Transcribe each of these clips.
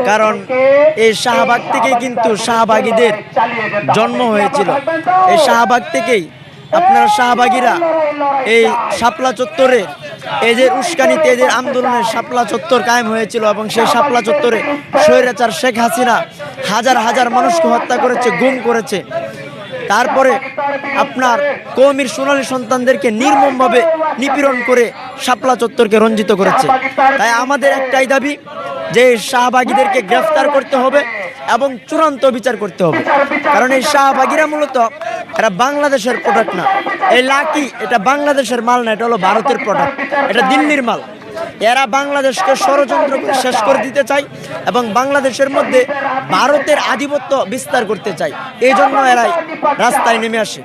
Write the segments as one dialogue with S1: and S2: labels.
S1: কারণ এই শাহবাগ থেকেই কিন্তু শাহবাগীদের জন্ম হয়েছিল। এই শাহবাগ থেকেই আপনারা শাহবাগীরা এই শাপলা চত্বরে এদের উস্কানিতে এদের আন্দোলনে শাপলা চত্বর কায়েম হয়েছিল এবং সেই শাপলা চত্বরে স্বৈরাচার শেখ হাসিনা হাজার হাজার মানুষকে হত্যা করেছে, গুম করেছে। তারপরে আপনার কওমির সোনালী সন্তানদেরকে নির্মমভাবে নিপীড়ন করে শাপলা চত্বরকে রঞ্জিত করেছে। তাই আমাদের একটাই দাবি যে শাহবাগীদেরকে গ্রেফতার করতে হবে এবং চূড়ান্ত বিচার করতে হবে। কারণ এই শাহবাগীরা মূলত এরা বাংলাদেশের প্রোডাক্ট না। এই লাকি এটা বাংলাদেশের মাল না, এটা হলো ভারতের প্রোডাক্ট, এটা দিল্লির মাল। এরা বাংলাদেশকে ষড়যন্ত্র করে শেষ করে দিতে চায় এবং বাংলাদেশের মধ্যে ভারতের আধিপত্য বিস্তার করতে চায়। এই জন্য এরাই রাস্তায় নেমে আসে।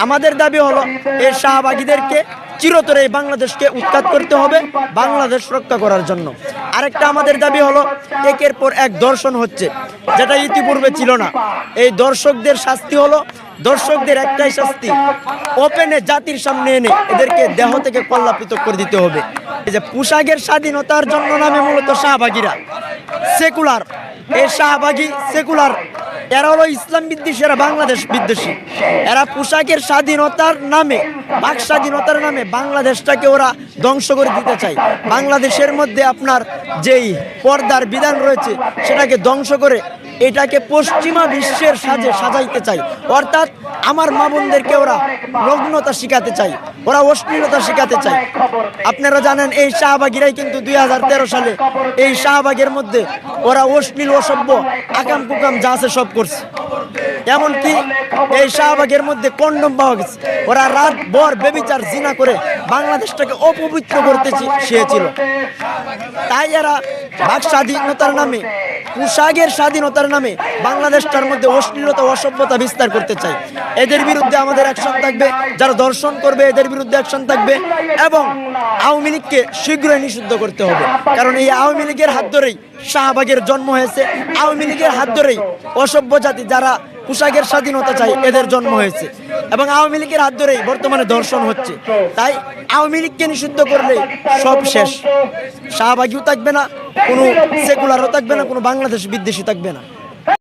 S1: আমাদের দাবি হলো এই শাহবাগীদেরকে চিরতরে এই বাংলাদেশকে উৎখাত করতে হবে বাংলাদেশ রক্ষা করার জন্য। আরেকটা আমাদের দাবি হলো একের পর এক দর্শন হচ্ছে, যেটা ইতিপূর্বে ছিল না। এই দর্শকদের শাস্তি হলো, দর্শকদের একটাই শাস্তি, ওপেনে জাতির সামনে এনে এদেরকে দেহ থেকে কল্লা পৃথক করে দিতে হবে। এই যে পোশাকের স্বাধীনতার জন্য নামে মূলত শাহবাগীরা সেকুলার, এই শাহবাগী সেকুলার এরা হলো ইসলাম বিদ্বেষী, এরা বাংলাদেশ বিদ্বেষী। এরা পোশাকের স্বাধীনতার নামে, বাক স্বাধীনতার নামে বাংলাদেশটাকে ওরা ধ্বংস করে দিতে চায়। বাংলাদেশের মধ্যে আপনার যেই পর্দার বিধান রয়েছে সেটাকে ধ্বংস করে এটাকে পশ্চিমা বিশ্বের সাজে সাজাইতে চায়। অর্থাৎ আমার মা বোনদেরকে ওরা নগ্নতা শিখাতে চায়, ওরা অশ্লীলতা শিখাতে চায়। আপনারা জানেন এই শাহবাগীরাই কিন্তু 2013 সালে এই শাহবাগের মধ্যে ওরা অশ্লীল, অসভ্য, আকাম কুকাম যা আছে সব করছে। এমনকি এই শাহবাগের মধ্যে কন্ডম পাওয়া গেছে। ওরা রাত ভর বেবিচার জিনা করে বাংলাদেশটাকে অপবিত্র করতে চেয়েছিল। তাই এরা বাক স্বাধীনতার নামে, পোশাকের স্বাধীনতার নামে বাংলাদেশটার মধ্যে অশ্লীলতা, অসভ্যতা বিস্তার করতে চায়। এদের বিরুদ্ধে আমাদের অ্যাকশন থাকবে, যারা দর্শন করবে এদের বিরুদ্ধে অ্যাকশন থাকবে এবং আওয়ামী লীগকে শীঘ্রই নিষিদ্ধ করতে হবে। কারণ এই আওয়ামী লীগের হাত ধরেই শাহবাগের জন্ম হয়েছে, আওয়ামী লীগের হাত ধরেই অসভ্য জাতি যারা পোশাকের স্বাধীনতা চাই এদের জন্ম হয়েছে এবং আওয়ামী লীগের হাত ধরেই বর্তমানে দর্শন হচ্ছে। তাই আওয়ামী লীগকে নিষিদ্ধ করলে সব শেষ। শাহবাগীও থাকবে না, কোনো সেকুলারও থাকবে না, কোনো বাংলাদেশ বিদ্বেষী থাকবে না।